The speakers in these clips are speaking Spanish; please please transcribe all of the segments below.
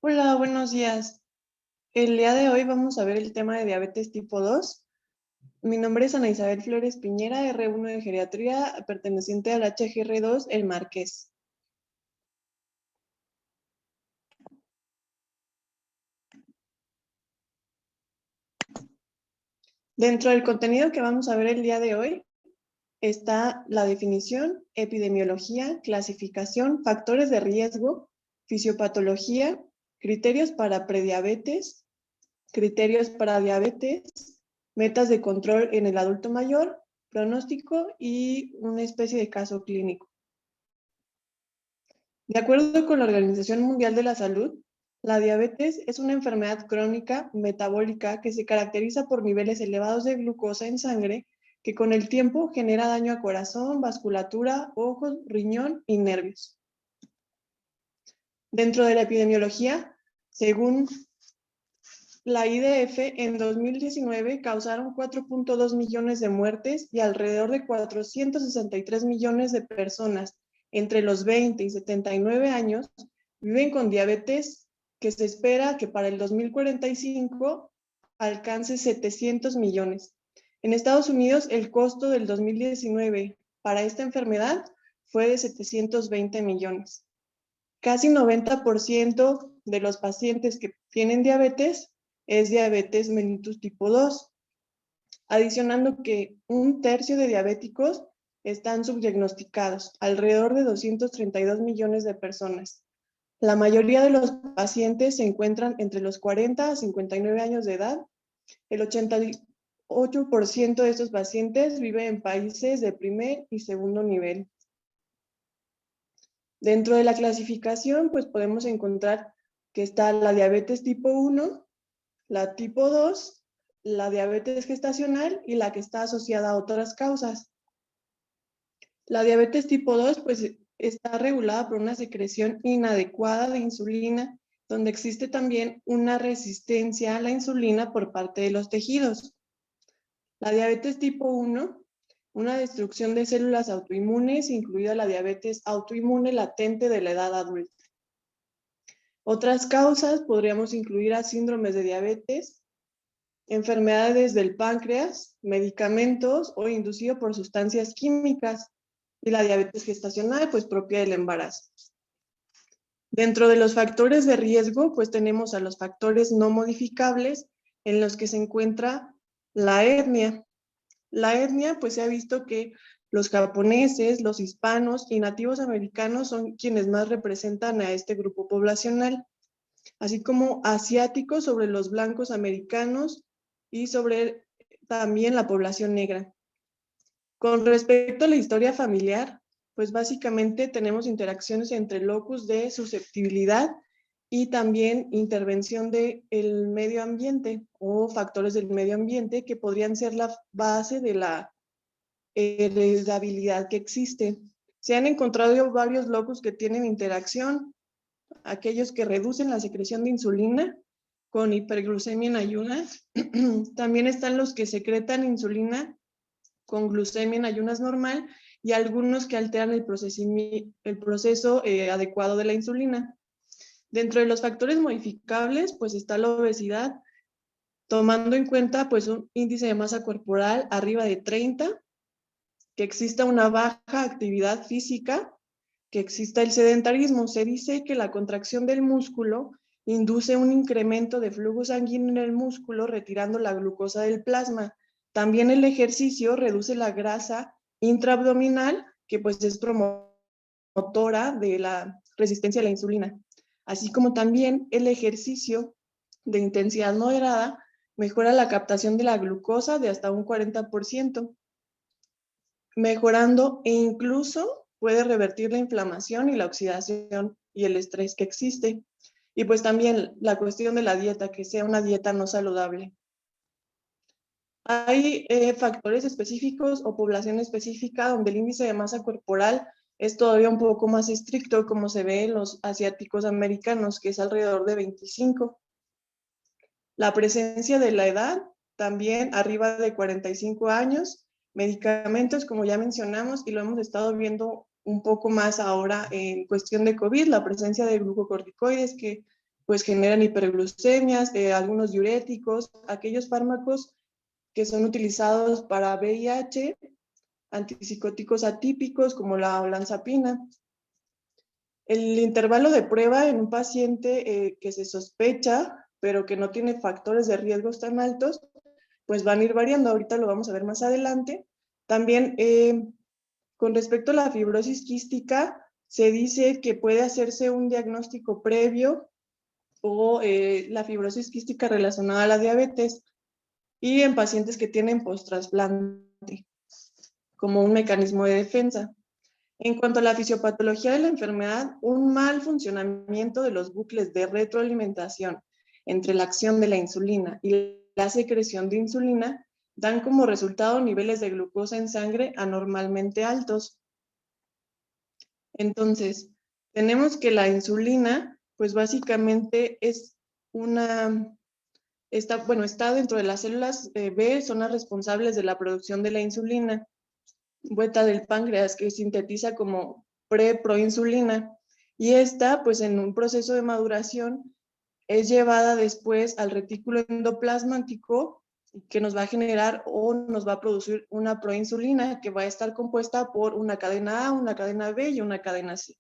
Hola, buenos días. El día de hoy vamos a ver el tema de diabetes tipo 2. Mi nombre es Ana Isabel Flores Piñera, R1 de Geriatría, perteneciente al HGR2 El Marqués. Dentro del contenido que vamos a ver el día de hoy está la definición, epidemiología, clasificación, factores de riesgo, fisiopatología, criterios para prediabetes, criterios para diabetes, metas de control en el adulto mayor, pronóstico y una especie de caso clínico. De acuerdo con la Organización Mundial de la Salud, la diabetes es una enfermedad crónica metabólica que se caracteriza por niveles elevados de glucosa en sangre que con el tiempo genera daño a corazón, vasculatura, ojos, riñón y nervios. Dentro de la epidemiología, según la IDF, en 2019 causaron 4.2 millones de muertes y alrededor de 463 millones de personas entre los 20 y 79 años viven con diabetes, que se espera que para el 2045 alcance 700 millones. En Estados Unidos, el costo del 2019 para esta enfermedad fue de 720 millones. Casi 90% de los pacientes que tienen diabetes es diabetes mellitus tipo 2, adicionando que 1/3 de diabéticos están subdiagnosticados, alrededor de 232 millones de personas. La mayoría de los pacientes se encuentran entre los 40 a 59 años de edad. El 88% de estos pacientes vive en países de primer y segundo nivel. Dentro de la clasificación, pues podemos encontrar que está la diabetes tipo 1, la tipo 2, la diabetes gestacional y la que está asociada a otras causas. La diabetes tipo 2 pues está regulada por una secreción inadecuada de insulina, donde existe también una resistencia a la insulina por parte de los tejidos. La diabetes tipo 1, una destrucción de células autoinmunes, incluida la diabetes autoinmune latente de la edad adulta. Otras causas podríamos incluir a síndromes de diabetes, enfermedades del páncreas, medicamentos o inducido por sustancias químicas, y la diabetes gestacional, pues propia del embarazo. Dentro de los factores de riesgo, pues tenemos a los factores no modificables, en los que se encuentra la etnia. La etnia, pues se ha visto que los japoneses, los hispanos y nativos americanos son quienes más representan a este grupo poblacional, así como asiáticos sobre los blancos americanos y sobre también la población negra. Con respecto a la historia familiar, pues básicamente tenemos interacciones entre locus de susceptibilidad y también intervención del medio ambiente o factores del medio ambiente que podrían ser la base de la heredabilidad que existe. Se han encontrado varios locus que tienen interacción, aquellos que reducen la secreción de insulina con hiperglucemia en ayunas. También están los que secretan insulina con glucemia en ayunas normal y algunos que alteran el proceso adecuado de la insulina. Dentro de los factores modificables, pues está la obesidad, tomando en cuenta pues un índice de masa corporal arriba de 30, que exista una baja actividad física, que exista el sedentarismo. Se dice que la contracción del músculo induce un incremento de flujo sanguíneo en el músculo, retirando la glucosa del plasma. También el ejercicio reduce la grasa intraabdominal, que pues es promotora de la resistencia a la insulina. Así como también el ejercicio de intensidad moderada mejora la captación de la glucosa de hasta un 40%, mejorando e incluso puede revertir la inflamación y la oxidación y el estrés que existe. Y pues también la cuestión de la dieta, que sea una dieta no saludable. Hay factores específicos o población específica donde el índice de masa corporal es todavía un poco más estricto, como se ve en los asiáticos americanos, que es alrededor de 25. La presencia de la edad, también arriba de 45 años, medicamentos, como ya mencionamos, y lo hemos estado viendo un poco más ahora en cuestión de COVID, la presencia de glucocorticoides que pues generan hiperglucemias, algunos diuréticos, aquellos fármacos que son utilizados para VIH, antipsicóticos atípicos como la olanzapina. El intervalo de prueba en un paciente que se sospecha pero que no tiene factores de riesgos tan altos, pues van a ir variando. Ahorita lo vamos a ver más adelante. También, con respecto a la fibrosis quística, se dice que puede hacerse un diagnóstico previo o la fibrosis quística relacionada a la diabetes y en pacientes que tienen post-trasplante como un mecanismo de defensa. En cuanto a la fisiopatología de la enfermedad, un mal funcionamiento de los bucles de retroalimentación entre la acción de la insulina y la secreción de insulina dan como resultado niveles de glucosa en sangre anormalmente altos. Entonces, tenemos que la insulina, pues básicamente es está dentro de las células B, son las responsables de la producción de la insulina, beta del páncreas, que sintetiza como proinsulina, y esta, pues en un proceso de maduración, es llevada después al retículo endoplasmático que nos va a generar o nos va a producir una proinsulina que va a estar compuesta por una cadena A, una cadena B y una cadena C.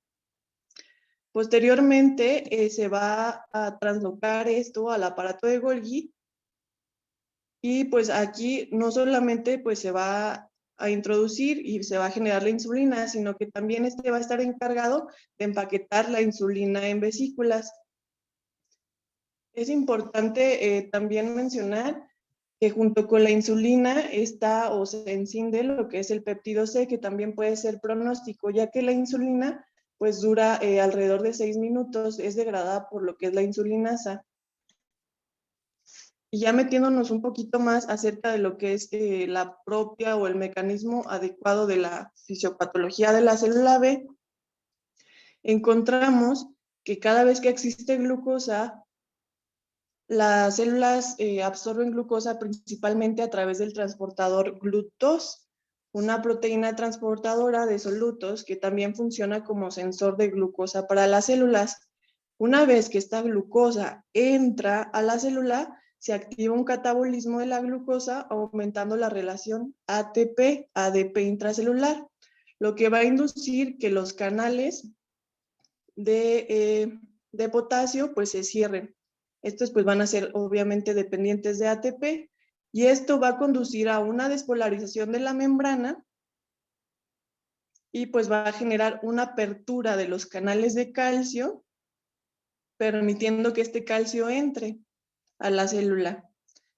Posteriormente se va a translocar esto al aparato de Golgi y pues aquí no solamente pues se va a introducir y se va a generar la insulina, sino que también este va a estar encargado de empaquetar la insulina en vesículas. Es importante también mencionar que junto con la insulina está o se enciende lo que es el péptido C, que también puede ser pronóstico, ya que la insulina pues dura alrededor de 6 minutos, es degradada por lo que es la insulinasa. Y ya metiéndonos un poquito más acerca de lo que es la propia o el mecanismo adecuado de la fisiopatología de la célula B, encontramos que cada vez que existe glucosa, las células absorben glucosa principalmente a través del transportador GLUT2, una proteína transportadora de solutos que también funciona como sensor de glucosa para las células. Una vez que esta glucosa entra a la célula, se activa un catabolismo de la glucosa, aumentando la relación ATP-ADP intracelular, lo que va a inducir que los canales de potasio pues se cierren. Estos pues van a ser obviamente dependientes de ATP y esto va a conducir a una despolarización de la membrana y pues va a generar una apertura de los canales de calcio, permitiendo que este calcio entre a la célula,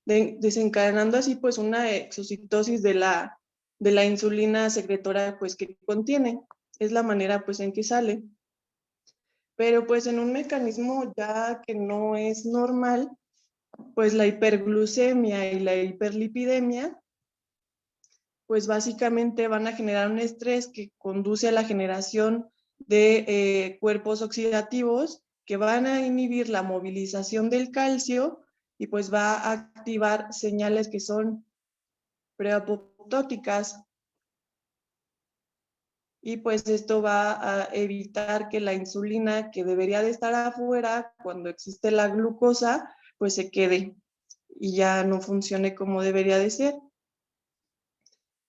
desencadenando así pues una exocitosis de la insulina secretora pues que contiene. Es la manera pues en que sale. Pero pues en un mecanismo ya que no es normal, pues la hiperglucemia y la hiperlipidemia, pues básicamente van a generar un estrés que conduce a la generación de cuerpos oxidativos que van a inhibir la movilización del calcio y pues va a activar señales que son preapoptóticas. Y pues esto va a evitar que la insulina que debería de estar afuera cuando existe la glucosa, pues se quede y ya no funcione como debería de ser.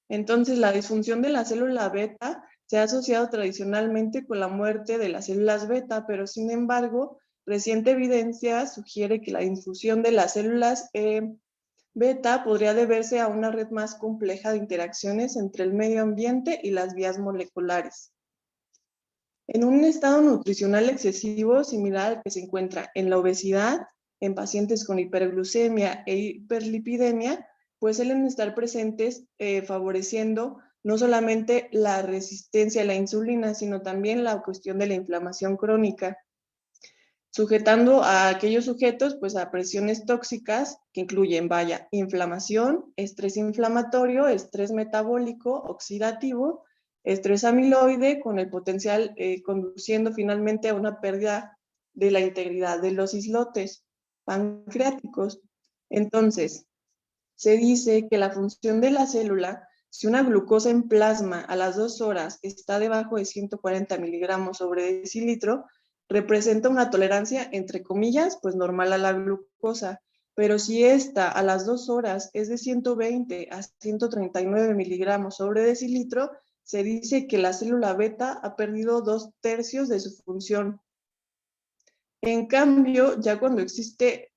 Entonces, la disfunción de la célula beta se ha asociado tradicionalmente con la muerte de las células beta, pero sin embargo, reciente evidencia sugiere que la difusión de las células beta podría deberse a una red más compleja de interacciones entre el medio ambiente y las vías moleculares. En un estado nutricional excesivo similar al que se encuentra en la obesidad, en pacientes con hiperglucemia e hiperlipidemia, pues suelen estar presentes favoreciendo no solamente la resistencia a la insulina, sino también la cuestión de la inflamación crónica, sujetando a aquellos sujetos pues a presiones tóxicas que incluyen, vaya, inflamación, estrés inflamatorio, estrés metabólico, oxidativo, estrés amiloide, con el potencial conduciendo finalmente a una pérdida de la integridad de los islotes pancreáticos. Entonces, se dice que la función de la célula, si una glucosa en plasma a las 2 horas está debajo de 140 miligramos sobre decilitro, representa una tolerancia, entre comillas, pues normal a la glucosa. Pero si esta a las 2 horas es de 120 a 139 miligramos sobre decilitro, se dice que la célula beta ha perdido 2/3 de su función. En cambio, ya cuando existe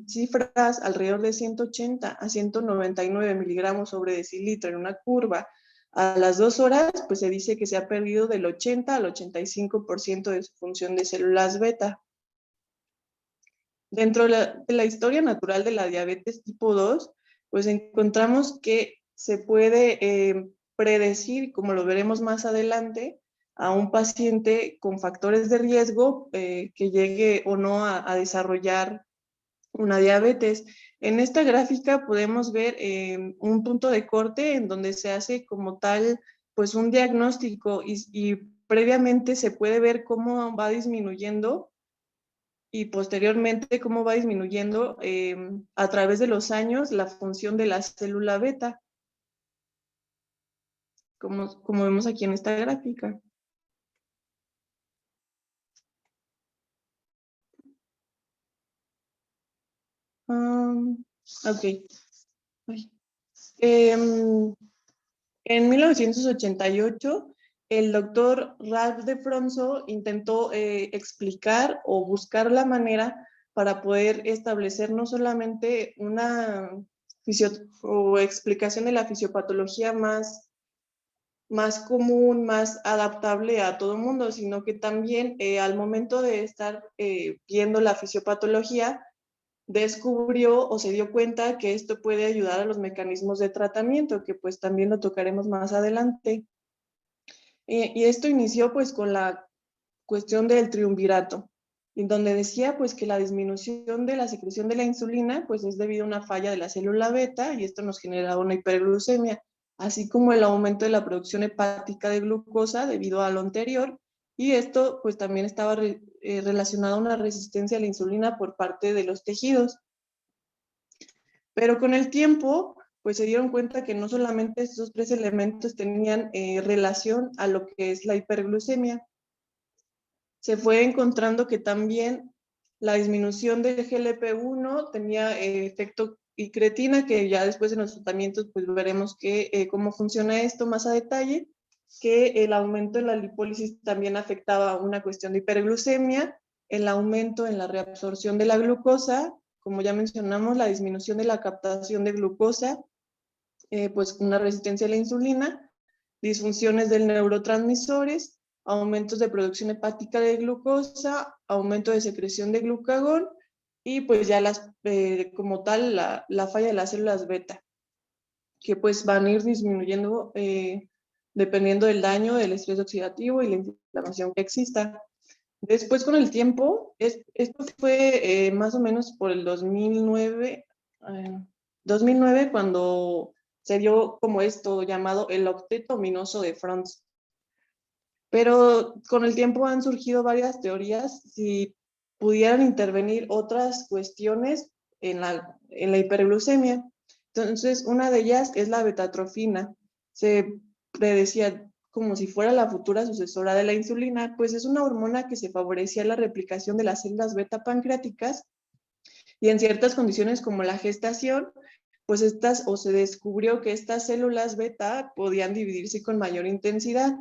cifras alrededor de 180 a 199 miligramos sobre decilitro en una curva a las 2 horas, pues se dice que se ha perdido del 80 al 85% de su función de células beta. Dentro de la historia natural de la diabetes tipo 2, pues encontramos que se puede predecir, como lo veremos más adelante, a un paciente con factores de riesgo que llegue o no a desarrollar una diabetes. En esta gráfica podemos ver un punto de corte en donde se hace como tal pues un diagnóstico y previamente se puede ver cómo va disminuyendo y posteriormente cómo va disminuyendo a través de los años la función de la célula beta, como vemos aquí en esta gráfica. Ok. En 1988, el doctor Ralph Defronzo intentó explicar o buscar la manera para poder establecer no solamente una o explicación de la fisiopatología más común, más adaptable a todo el mundo, sino que también al momento de estar viendo la fisiopatología, descubrió o se dio cuenta que esto puede ayudar a los mecanismos de tratamiento, que pues también lo tocaremos más adelante. Y esto inició pues con la cuestión del triunvirato, en donde decía pues que la disminución de la secreción de la insulina pues es debido a una falla de la célula beta y esto nos genera una hiperglucemia, así como el aumento de la producción hepática de glucosa debido a lo anterior, y esto pues también estaba relacionado a una resistencia a la insulina por parte de los tejidos. Pero con el tiempo, pues se dieron cuenta que no solamente estos 3 elementos tenían relación a lo que es la hiperglucemia, se fue encontrando que también la disminución del GLP-1 tenía efecto y creatina, que ya después en los tratamientos pues veremos cómo funciona esto más a detalle, que el aumento en la lipólisis también afectaba una cuestión de hiperglucemia, el aumento en la reabsorción de la glucosa, como ya mencionamos, la disminución de la captación de glucosa, pues una resistencia a la insulina, disfunciones del neurotransmisores, aumentos de producción hepática de glucosa, aumento de secreción de glucagón y pues ya como tal la falla de las células beta, que pues van a ir disminuyendo dependiendo del daño, del estrés oxidativo y la inflamación que exista. Después con el tiempo, esto fue más o menos por el 2009 cuando se dio como esto llamado el octeto ominoso de Frantz. Pero con el tiempo han surgido varias teorías si pudieran intervenir otras cuestiones en la hiperglucemia. Entonces, una de ellas es la betatrofina. Se predecía como si fuera la futura sucesora de la insulina, pues es una hormona que se favorecía la replicación de las células beta pancreáticas y en ciertas condiciones como la gestación, pues se descubrió que estas células beta podían dividirse con mayor intensidad.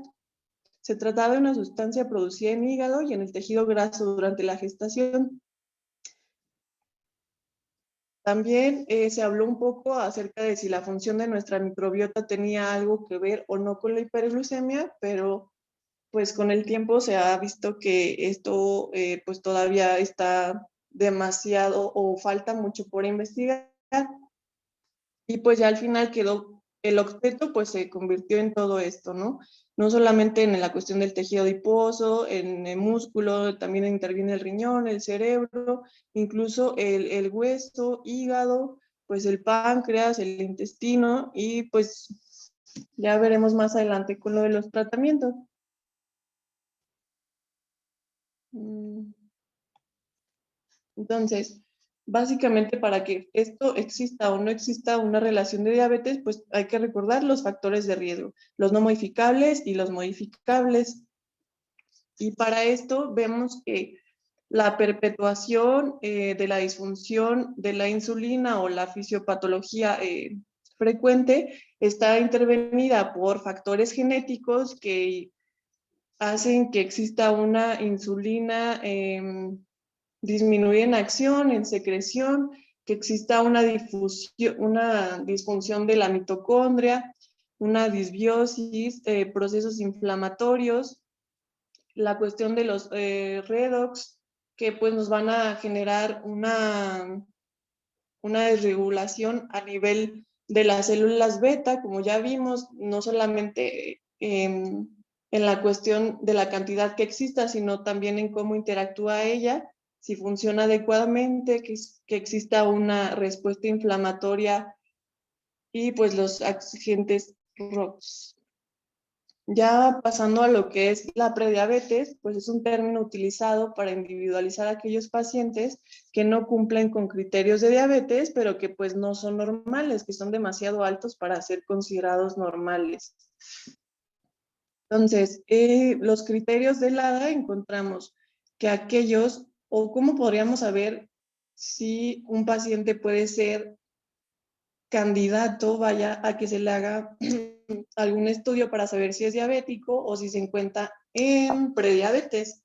Se trataba de una sustancia producida en hígado y en el tejido graso durante la gestación. También se habló un poco acerca de si la función de nuestra microbiota tenía algo que ver o no con la hiperglucemia, pero pues con el tiempo se ha visto que esto pues todavía está demasiado o falta mucho por investigar. Y pues ya al final quedó, el octeto pues se convirtió en todo esto, ¿no? No solamente en la cuestión del tejido adiposo, en el músculo, también interviene el riñón, el cerebro, incluso el hueso, hígado, pues el páncreas, el intestino, y pues ya veremos más adelante con lo de los tratamientos. Entonces, básicamente para que esto exista o no exista una relación de diabetes, pues hay que recordar los factores de riesgo, los no modificables y los modificables. Y para esto vemos que la perpetuación de la disfunción de la insulina o la fisiopatología frecuente está intervenida por factores genéticos que hacen que exista una insulina disminuida en acción, en secreción, que exista una disfunción de la mitocondria, una disbiosis, procesos inflamatorios, la cuestión de los redox, que pues nos van a generar una desregulación a nivel de las células beta, como ya vimos, no solamente en la cuestión de la cantidad que exista, sino también en cómo interactúa ella, si funciona adecuadamente, que exista una respuesta inflamatoria y pues los agentes ROX. Ya pasando a lo que es la prediabetes, pues es un término utilizado para individualizar a aquellos pacientes que no cumplen con criterios de diabetes, pero que pues no son normales, que son demasiado altos para ser considerados normales. Entonces, los criterios del ADA encontramos que aquellos, o cómo podríamos saber si un paciente puede ser candidato, vaya, a que se le haga algún estudio para saber si es diabético o si se encuentra en prediabetes.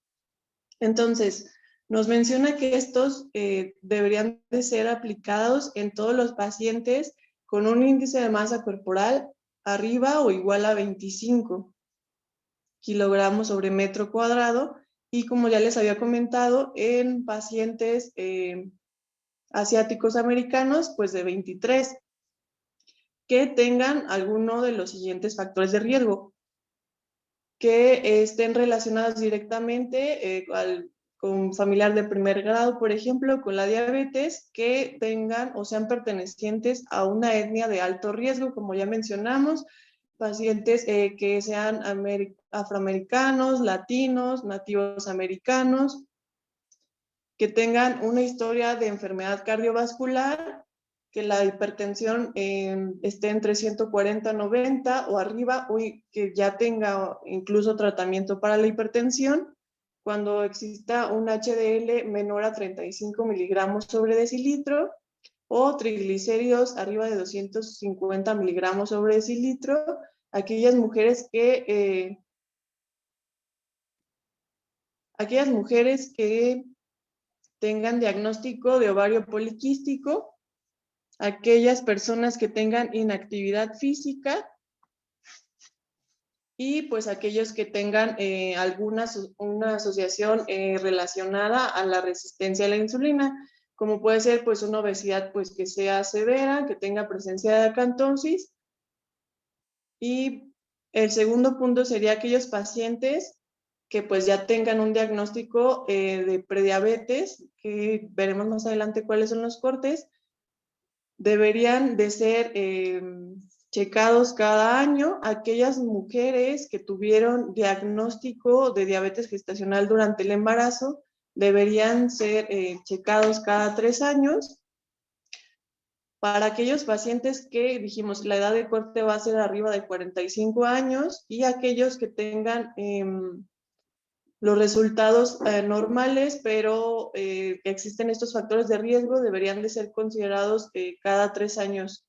Entonces, nos menciona que estos deberían de ser aplicados en todos los pacientes con un índice de masa corporal arriba o igual a 25 kilogramos sobre metro cuadrado, y como ya les había comentado, en pacientes asiáticos americanos, pues de 23, que tengan alguno de los siguientes factores de riesgo, que estén relacionados directamente con familiar de primer grado, por ejemplo, con la diabetes, que tengan o sean pertenecientes a una etnia de alto riesgo, como ya mencionamos, pacientes que sean afroamericanos, latinos, nativos americanos, que tengan una historia de enfermedad cardiovascular, que la hipertensión esté entre 140 a 90 o arriba, o que ya tenga incluso tratamiento para la hipertensión, cuando exista un HDL menor a 35 miligramos sobre decilitro, o triglicéridos arriba de 250 miligramos sobre decilitro, aquellas mujeres que tengan diagnóstico de ovario poliquístico, aquellas personas que tengan inactividad física, y pues aquellos que tengan una asociación relacionada a la resistencia a la insulina, como puede ser pues una obesidad pues que sea severa, que tenga presencia de acantosis. Y el segundo punto sería aquellos pacientes que pues ya tengan un diagnóstico de prediabetes, que veremos más adelante cuáles son los cortes. Deberían de ser checados cada año. Aquellas mujeres que tuvieron diagnóstico de diabetes gestacional durante el embarazo deberían ser checados cada 3 años. Para aquellos pacientes que dijimos la edad de corte va a ser arriba de 45 años, y aquellos que tengan los resultados normales, pero que existen estos factores de riesgo, deberían de ser considerados cada 3 años.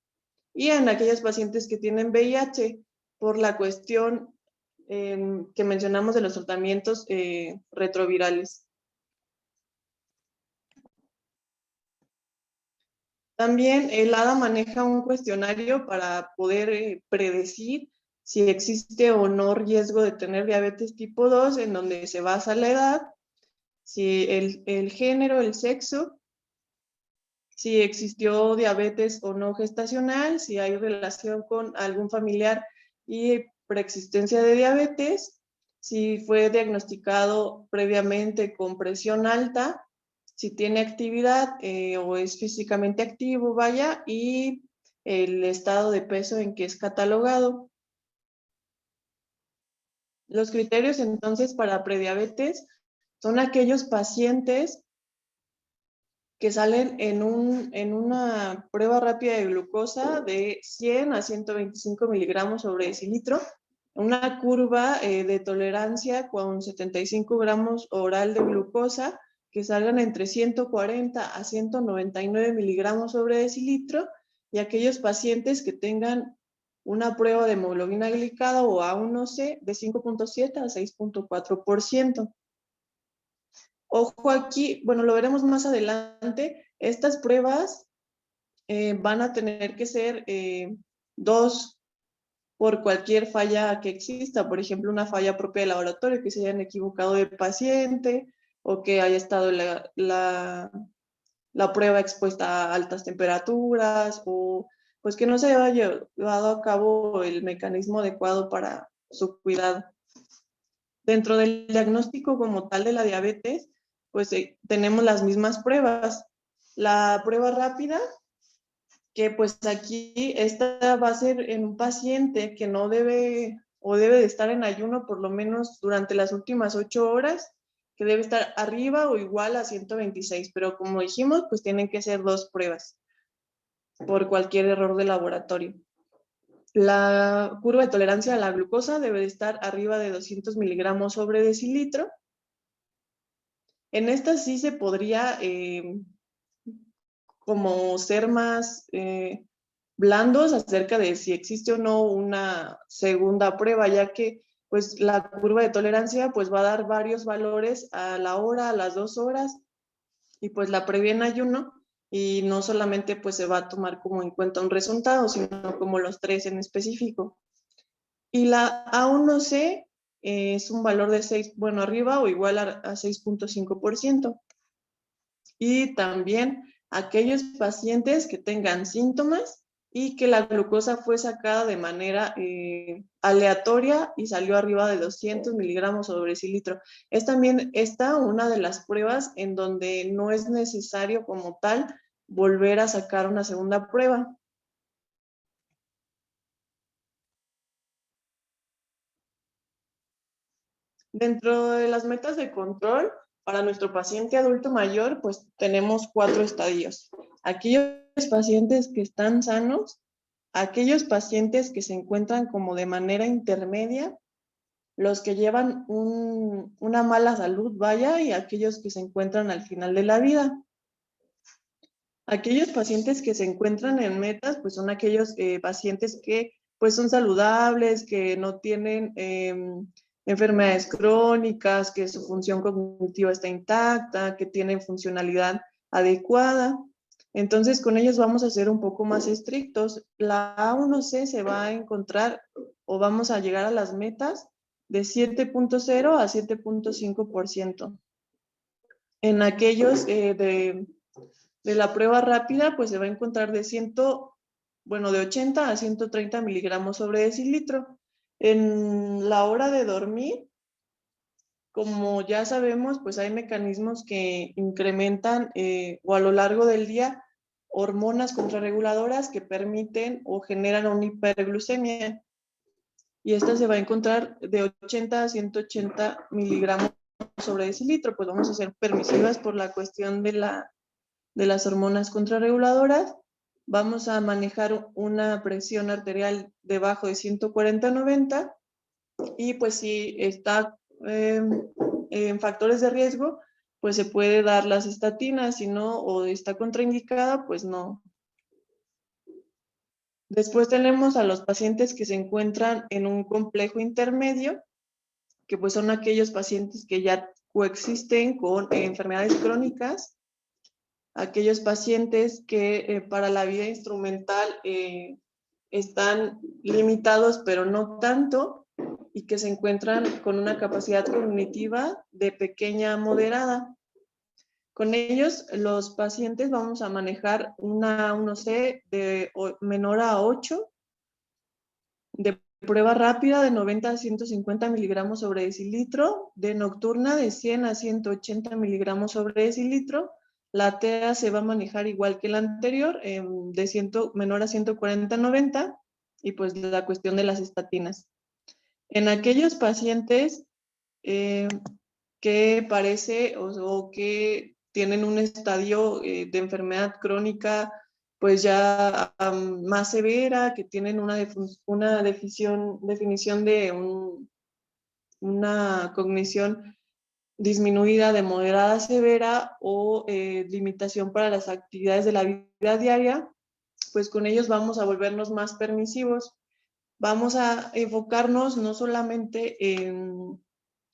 Y en aquellos pacientes que tienen VIH, por la cuestión que mencionamos de los tratamientos retrovirales. También el ADA maneja un cuestionario para poder predecir si existe o no riesgo de tener diabetes tipo 2, en donde se basa la edad, si el género, el sexo si existió diabetes o no gestacional, si hay relación con algún familiar y preexistencia de diabetes, si fue diagnosticado previamente con presión alta, si tiene actividad o es físicamente activo, vaya, y el estado de peso en que es catalogado. Los criterios entonces para prediabetes son aquellos pacientes que salen en una prueba rápida de glucosa de 100 a 125 miligramos sobre decilitro, una curva de tolerancia con 75 gramos oral de glucosa que salgan entre 140 a 199 miligramos sobre decilitro, y aquellos pacientes que tengan una prueba de hemoglobina glicada o A1C de 5.7 a 6.4%. Ojo aquí, bueno, lo veremos más adelante, estas pruebas van a tener que ser 2 por cualquier falla que exista, por ejemplo, una falla propia del laboratorio, que se hayan equivocado de paciente o que haya estado la prueba expuesta a altas temperaturas o pues que no se haya llevado a cabo el mecanismo adecuado para su cuidado. Dentro del diagnóstico como tal de la diabetes, pues tenemos las mismas pruebas. La prueba rápida, que pues aquí esta va a ser en un paciente que no debe o debe de estar en ayuno por lo menos durante las últimas 8 horas, que debe estar arriba o igual a 126, pero como dijimos, pues tienen que ser 2 pruebas por cualquier error de laboratorio. La curva de tolerancia a la glucosa debe de estar arriba de 200 miligramos sobre decilitro. En esta sí se podría como ser más blandos acerca de si existe o no una segunda prueba, ya que pues la curva de tolerancia pues va a dar varios valores a la hora, a las 2 horas, y pues la previa en ayuno, y no solamente pues se va a tomar como en cuenta un resultado, sino como los 3 en específico. Y la A1C es un valor de 6, bueno, arriba o igual a 6.5%. Y también aquellos pacientes que tengan síntomas y que la glucosa fue sacada de manera aleatoria y salió arriba de 200 miligramos sobre decilitro. Es también esta una de las pruebas en donde no es necesario como tal volver a sacar una segunda prueba. Dentro de las metas de control, para nuestro paciente adulto mayor, pues tenemos 4 estadios. Aquellos pacientes que están sanos, aquellos pacientes que se encuentran como de manera intermedia, los que llevan una mala salud, vaya, y aquellos que se encuentran al final de la vida. Aquellos pacientes que se encuentran en metas, pues son aquellos pacientes que pues son saludables, que no tienen enfermedades crónicas, que su función cognitiva está intacta, que tienen funcionalidad adecuada. Entonces, con ellos vamos a ser un poco más estrictos. La A1C se va a encontrar o vamos a llegar a las metas de 7.0 a 7.5%. En aquellos de la prueba rápida, pues se va a encontrar de 80 a 130 miligramos sobre decilitro. En la hora de dormir, como ya sabemos, pues hay mecanismos que incrementan o a lo largo del día hormonas contrarreguladoras que permiten o generan una hiperglucemia. Y esta se va a encontrar de 80 a 180 miligramos sobre decilitro. Pues vamos a ser permisivas por la cuestión de las hormonas contrarreguladoras. Vamos a manejar una presión arterial debajo de 140/90, y pues si está en factores de riesgo, pues se puede dar las estatinas, si no, o está contraindicada, pues no. Después tenemos a los pacientes que se encuentran en un complejo intermedio, que pues son aquellos pacientes que ya coexisten con enfermedades crónicas, aquellos pacientes que para la vida instrumental están limitados, pero no tanto, y que se encuentran con una capacidad cognitiva de pequeña a moderada. Con ellos, los pacientes vamos a manejar una 1C de menor a 8, de prueba rápida de 90 a 150 miligramos sobre decilitro, de nocturna de 100 a 180 miligramos sobre decilitro. La TEA se va a manejar igual que la anterior, menor a 140 a 90, y pues la cuestión de las estatinas. En aquellos pacientes que parece o que tienen un estadio de enfermedad crónica pues ya más severa, que tienen una definición de una cognición disminuida de moderada a severa o limitación para las actividades de la vida diaria, pues con ellos vamos a volvernos más permisivos. Vamos a enfocarnos no solamente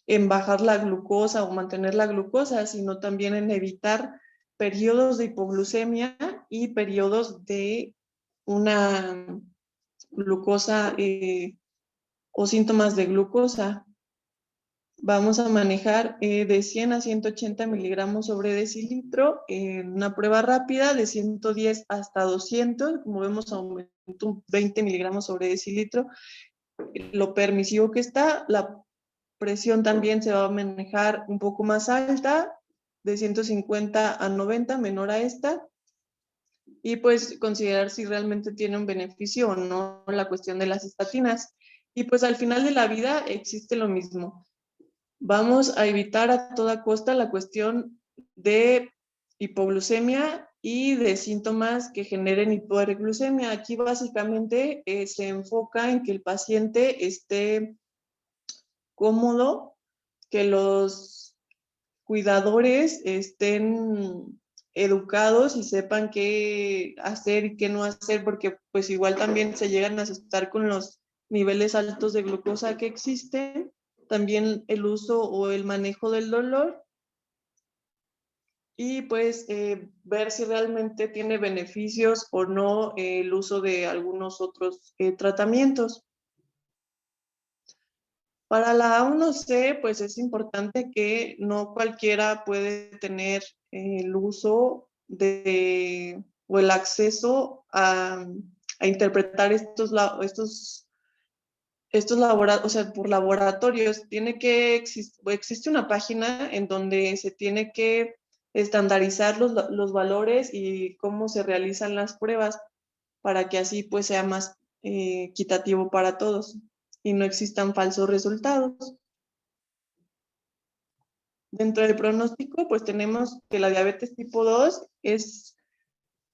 en bajar la glucosa o mantener la glucosa, sino también en evitar periodos de hipoglucemia y periodos de una glucosa o síntomas de glucosa. Vamos a manejar de 100 a 180 miligramos sobre decilitro en una prueba rápida de 110 hasta 200. Como vemos, aumentó 20 miligramos sobre decilitro. Lo permisivo que está, la presión también se va a manejar un poco más alta, de 150 a 90, menor a esta, y pues considerar si realmente tiene un beneficio o no la cuestión de las estatinas. Y pues al final de la vida existe lo mismo. Vamos a evitar a toda costa la cuestión de hipoglucemia y de síntomas que generen hiperglucemia. Aquí básicamente se enfoca en que el paciente esté cómodo, que los cuidadores estén educados y sepan qué hacer y qué no hacer, porque pues igual también se llegan a asustar con los niveles altos de glucosa que existen, también el uso o el manejo del dolor y pues ver si realmente tiene beneficios o no el uso de algunos otros tratamientos. Para la A1C, pues es importante que no cualquiera puede tener el uso o el acceso a interpretar o sea, por laboratorios. Existe una página en donde se tiene que estandarizar los valores y cómo se realizan las pruebas para que así pues sea más equitativo para todos y no existan falsos resultados. Dentro del pronóstico, pues tenemos que la diabetes tipo 2 es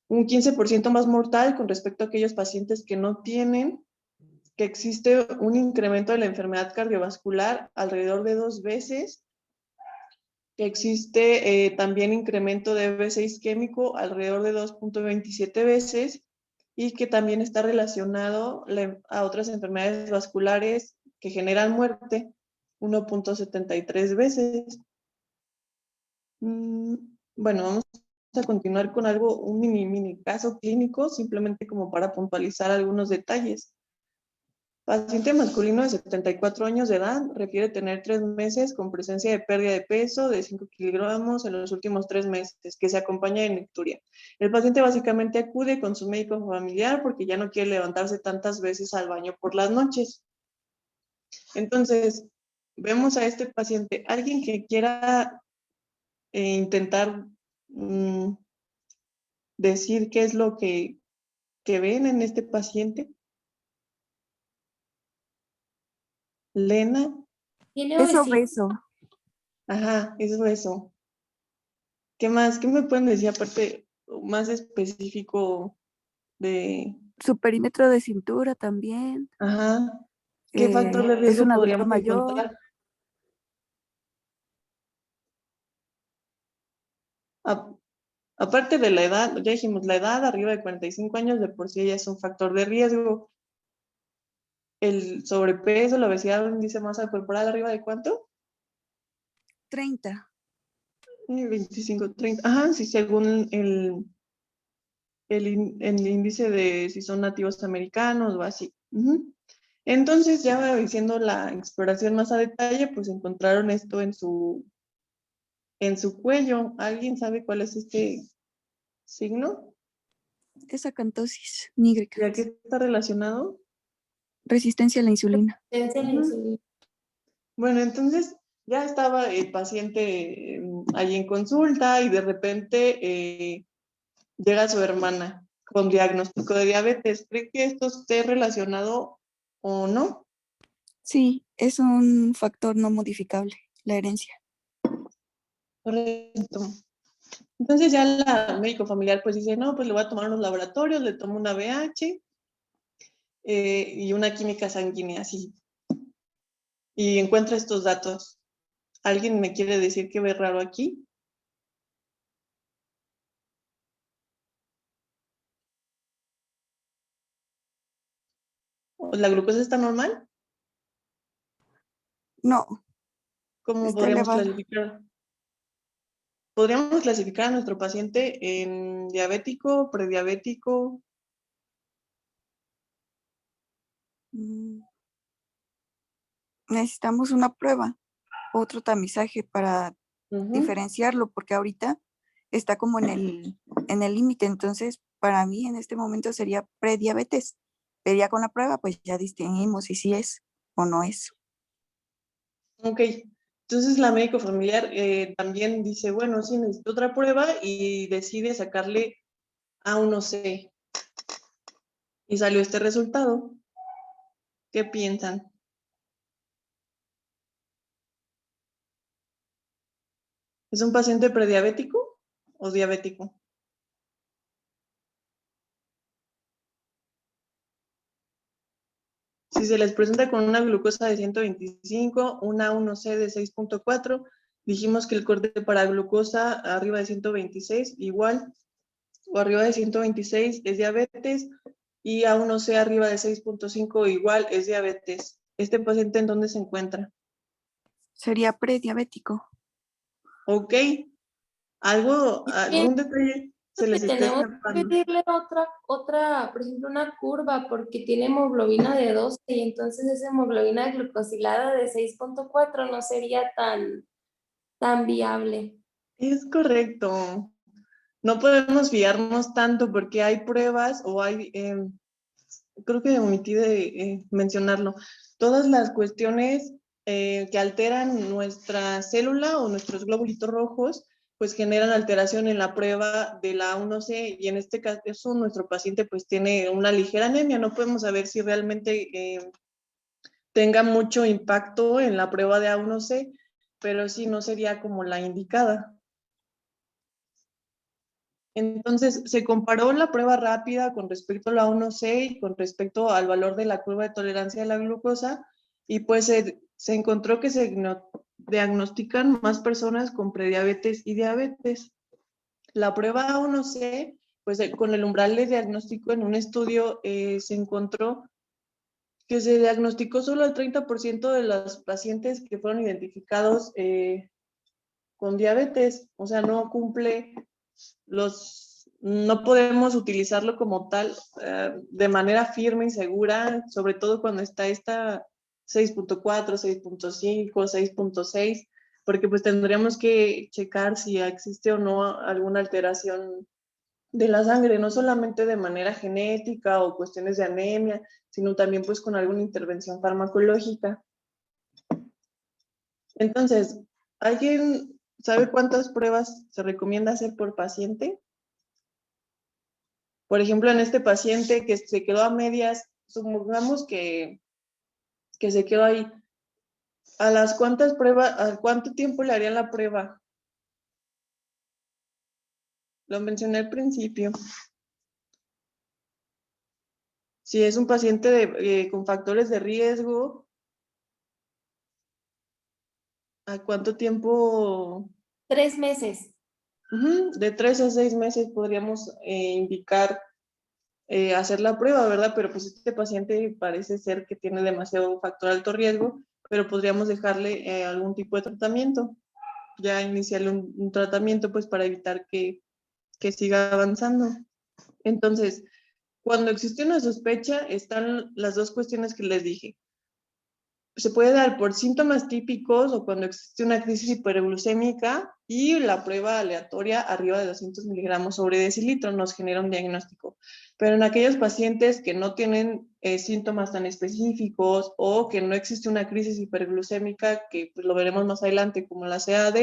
un 15% más mortal con respecto a aquellos pacientes que no tienen, que existe un incremento de la enfermedad cardiovascular alrededor de 2 veces, que existe también incremento de B6 isquémico alrededor de 2.27 veces y que también está relacionado a otras enfermedades vasculares que generan muerte 1.73 veces. Bueno, vamos a continuar con un mini caso clínico, simplemente como para puntualizar algunos detalles. Paciente masculino de 74 años de edad refiere tener 3 meses con presencia de pérdida de peso de 5 kilogramos en los últimos 3 meses, que se acompaña de necturia. El paciente básicamente acude con su médico familiar porque ya no quiere levantarse tantas veces al baño por las noches. Entonces, vemos a este paciente, alguien que quiera intentar decir qué es lo que ven en este paciente. Lena. Tiene Es obesidad. obeso. Ajá, eso. ¿Qué más? ¿Qué me pueden decir aparte más específico de... Su perímetro de cintura también. Ajá, ¿qué factor de Es riesgo un adulto podríamos mayor. encontrar? Aparte de la edad, ya dijimos, la edad arriba de 45 años de por sí ya es un factor de riesgo. El sobrepeso, la obesidad, un índice de masa corporal arriba de ¿cuánto? 30. 25, 30. Ajá, sí, según el índice de si son nativos americanos o así. Entonces, ya diciendo la exploración más a detalle, pues encontraron esto en su cuello. ¿Alguien sabe cuál es este signo? Es acantosis nígrica. ¿Y a qué está relacionado? Resistencia a la insulina. Ujú. Bueno, entonces ya estaba el paciente allí en consulta y de repente llega su hermana con diagnóstico de diabetes. ¿Cree que esto esté relacionado o no? Sí, es un factor no modificable, la herencia. Correcto. Entonces ya la médico familiar pues dice, no, pues le voy a tomar unos laboratorios, le tomo una BH y una química sanguínea, así. Y encuentra estos datos. ¿Alguien me quiere decir qué ve raro aquí? ¿La glucosa está normal? No, ¿Cómo está podríamos elevada. clasificar? ¿Podríamos clasificar a nuestro paciente en diabético, prediabético? Mm, Necesitamos una prueba, otro tamizaje para Ujú. diferenciarlo, porque ahorita está como en el límite. Entonces, para mí en este momento sería prediabetes. Pero ya con la prueba, pues ya distinguimos si sí es o no es. Ok, entonces la médico familiar también dice, bueno, sí, necesito otra prueba y decide sacarle A1C y salió este resultado. ¿Qué piensan? ¿Es un paciente prediabético o diabético? Si se les presenta con una glucosa de 125, una A1C de 6.4, dijimos que el corte para glucosa arriba de 126 igual, o arriba de 126 es diabetes, y A1C arriba de 6.5 igual es diabetes. ¿Este paciente en dónde se encuentra? Sería prediabético. Ok, algún detalle se Que les está tenemos que escapando. pedirle otra, por ejemplo, una curva, porque tiene hemoglobina de 12 y entonces esa hemoglobina glucosilada de 6.4 no sería tan viable. Es correcto. No podemos fiarnos tanto porque hay pruebas o hay, creo que omití de mencionarlo, todas las cuestiones que alteran nuestra célula o nuestros globulitos rojos, pues generan alteración en la prueba de la A1C y en este caso nuestro paciente pues tiene una ligera anemia, no podemos saber si realmente tenga mucho impacto en la prueba de A1C, pero sí no sería como la indicada. Entonces, se comparó la prueba rápida con respecto a la 1C y con respecto al valor de la curva de tolerancia a la glucosa y pues se encontró que se diagnostican más personas con prediabetes y diabetes. La prueba A1C, pues con el umbral de diagnóstico en un estudio se encontró que se diagnosticó solo el 30% de los pacientes que fueron identificados con diabetes, o sea, no cumple no podemos utilizarlo como tal de manera firme y segura, sobre todo cuando está esta 6.4, 6.5, 6.6, porque pues tendríamos que checar si existe o no alguna alteración de la sangre, no solamente de manera genética o cuestiones de anemia, sino también pues con alguna intervención farmacológica. Entonces, ¿alguien sabe cuántas pruebas se recomienda hacer por paciente? Por ejemplo, en este paciente que se quedó a medias, supongamos que se quedó ahí. ¿A las cuántas pruebas, a cuánto tiempo le harían la prueba? Lo mencioné al principio. Si es un paciente con factores de riesgo, ¿a cuánto tiempo? 3 meses. De 3 a 6 meses podríamos indicar hacer la prueba, ¿verdad? Pero pues este paciente parece ser que tiene demasiado factor de alto riesgo, pero podríamos dejarle algún tipo de tratamiento, ya iniciarle un tratamiento pues para evitar que siga avanzando. Entonces, cuando existe una sospecha, están las dos cuestiones que les dije. se puede dar por síntomas típicos o cuando existe una crisis hiperglucémica y la prueba aleatoria arriba de 200 miligramos sobre decilitro nos genera un diagnóstico. Pero en aquellos pacientes que no tienen síntomas tan específicos o que no existe una crisis hiperglucémica, que pues, lo veremos más adelante como la CAD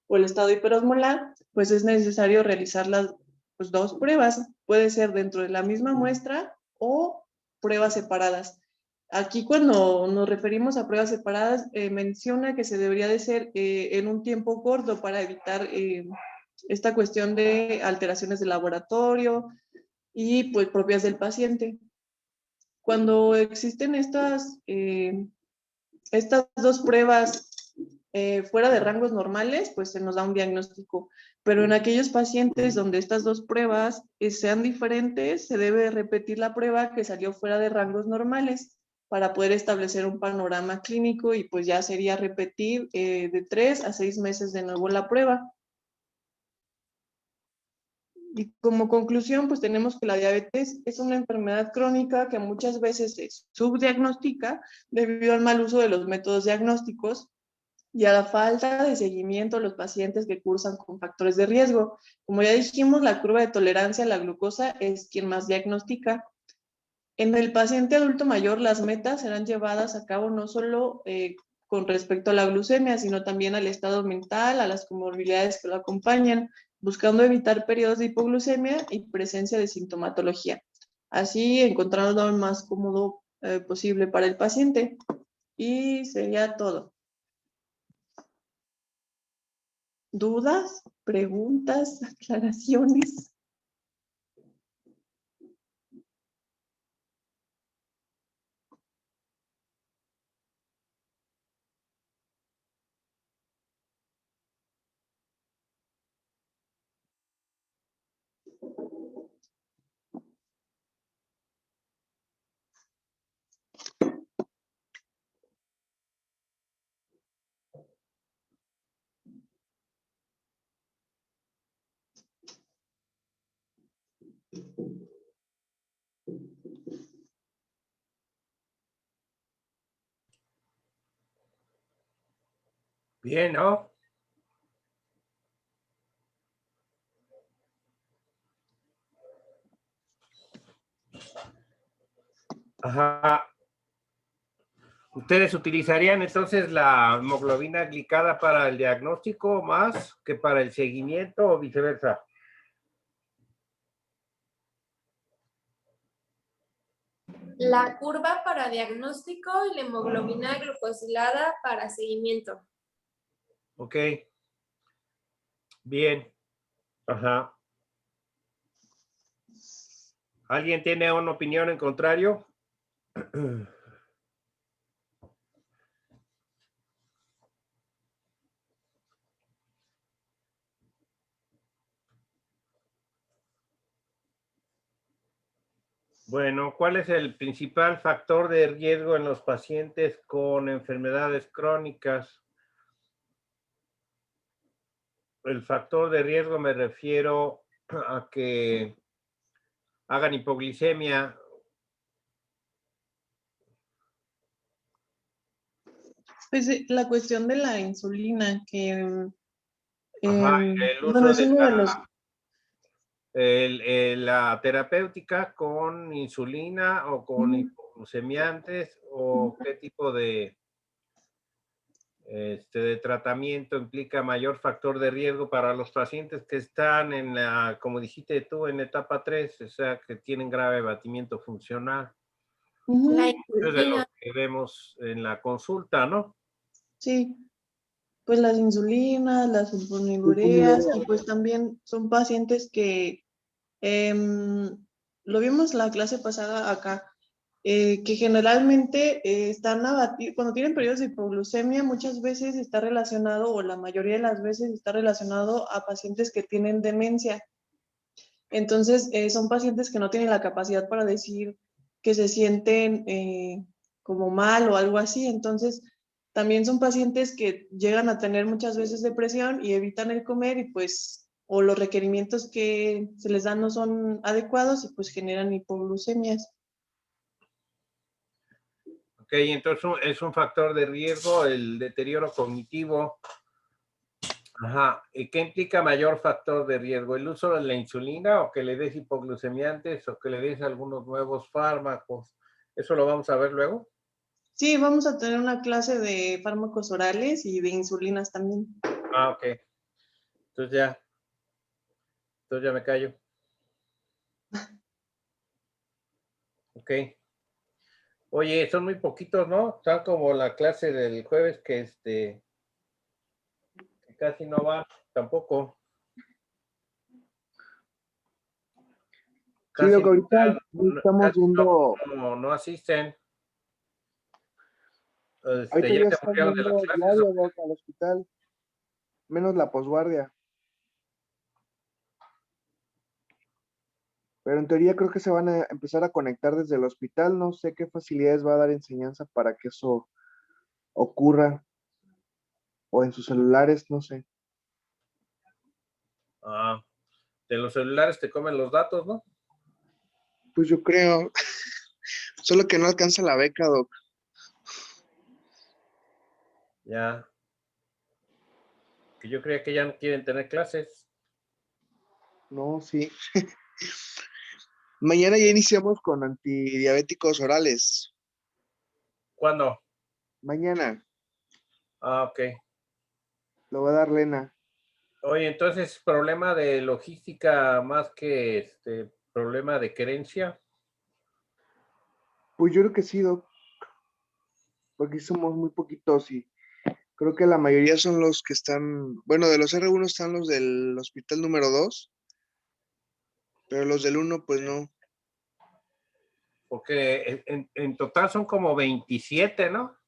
o el estado hiperosmolar, pues es necesario realizar las pues, dos pruebas. Puede ser dentro de la misma muestra o pruebas separadas. Aquí cuando nos referimos a pruebas separadas, menciona que se debería de ser en un tiempo corto para evitar esta cuestión de alteraciones de laboratorio y pues propias del paciente. Cuando existen estas dos pruebas fuera de rangos normales, pues se nos da un diagnóstico. Pero en aquellos pacientes donde estas dos pruebas sean diferentes, se debe repetir la prueba que salió fuera de rangos normales para poder establecer un panorama clínico y pues ya sería repetir de 3 a 6 meses de nuevo la prueba. Y como conclusión, pues tenemos que la diabetes es una enfermedad crónica que muchas veces se subdiagnostica debido al mal uso de los métodos diagnósticos y a la falta de seguimiento a los pacientes que cursan con factores de riesgo. Como ya dijimos, la curva de tolerancia a la glucosa es quien más diagnostica. En el paciente adulto mayor, las metas serán llevadas a cabo no solo con respecto a la glucemia, sino también al estado mental, a las comorbilidades que lo acompañan, buscando evitar periodos de hipoglucemia y presencia de sintomatología. Así encontrarlo lo más cómodo posible para el paciente. Y sería todo. ¿Dudas? ¿Preguntas? ¿Aclaraciones? Bien, ¿no? Ajá. ¿Ustedes utilizarían entonces la hemoglobina glicada para el diagnóstico más que para el seguimiento o viceversa? La curva para diagnóstico y la hemoglobina glucosilada para seguimiento. Ok. Bien. Ajá. ¿Alguien tiene una opinión en contrario? Bueno, ¿cuál es el principal factor de riesgo en los pacientes con enfermedades crónicas? El factor de riesgo me refiero a que hagan hipoglicemia. Pues la cuestión de la insulina, que Ajá, el bueno, uso es de uno de los... la terapéutica con insulina o con hipoglucemiantes o qué tipo de tratamiento implica mayor factor de riesgo para los pacientes que están en la, como dijiste tú, en etapa 3, o sea, que tienen grave abatimiento funcional. La Eso es de lo insulina. que vemos en la consulta, ¿no? Sí, pues las insulinas, las sulfonilureas, y pues también son pacientes que, lo vimos la clase pasada acá, que generalmente están abatidos, cuando tienen periodos de hipoglucemia, muchas veces está relacionado, o la mayoría de las veces está relacionado a pacientes que tienen demencia. Entonces, son pacientes que no tienen la capacidad para decir que se sienten como mal o algo así. Entonces, también son pacientes que llegan a tener muchas veces depresión y evitan el comer y pues, o los requerimientos que se les dan no son adecuados y pues generan hipoglucemias. Ok, entonces es un factor de riesgo el deterioro cognitivo. Ajá. ¿Y qué implica mayor factor de riesgo? ¿El uso de la insulina o que le des hipoglucemiantes o que le des algunos nuevos fármacos? ¿Eso lo vamos a ver luego? Sí, vamos a tener una clase de fármacos orales y de insulinas también. Ah, ok. Entonces ya me callo. Ok. Oye, son muy poquitos, ¿no? Están como la clase del jueves que casi no va tampoco. Sí, Doc, ahorita estamos Casi viendo, no asisten. ahorita Ya ya se están aburrieron de las viendo clases. diario, Doc, al hospital, menos la posguardia. Pero en teoría creo que se van a empezar a conectar desde el hospital. No sé qué facilidades va a dar enseñanza para que eso ocurra. O en sus celulares, no sé. Ah, de los celulares te comen los datos, ¿no? Pues yo creo, solo que no alcanza la beca, Doc. Ya. Que yo creía que ya no quieren tener clases. No, sí. Mañana ya iniciamos con antidiabéticos orales. ¿Cuándo? Mañana Ah, ok. lo va a dar Lena. Oye, entonces, problema de logística más que problema de querencia. Pues yo creo que sí, Doc, porque somos muy poquitos y creo que la mayoría son los que están, bueno, de los R1 están los del hospital número 2, pero los del 1 pues no. Porque en total son como 27, ¿no?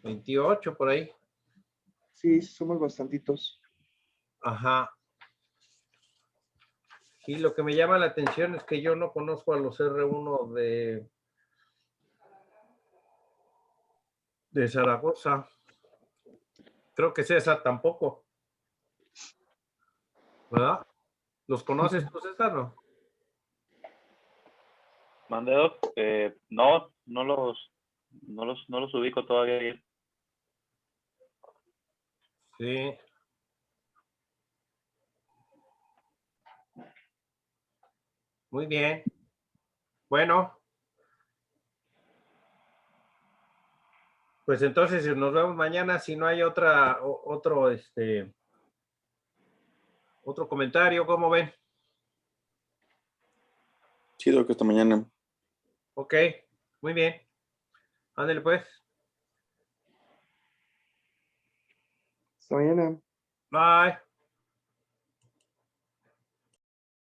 28 por ahí. Sí, somos bastantitos. Ajá. Y lo que me llama la atención es que yo no conozco a los R1 de Zaragoza. Creo que César tampoco, ¿verdad? ¿Los conoces tú, César, no? Mande, Doc. No, no los ubico todavía bien. Sí. Muy bien. Bueno, pues entonces nos vemos mañana si no hay otro comentario, ¿cómo ven? Sí, Doc, hasta mañana. Ok, muy bien. Ándale pues. Hasta mañana. Bye.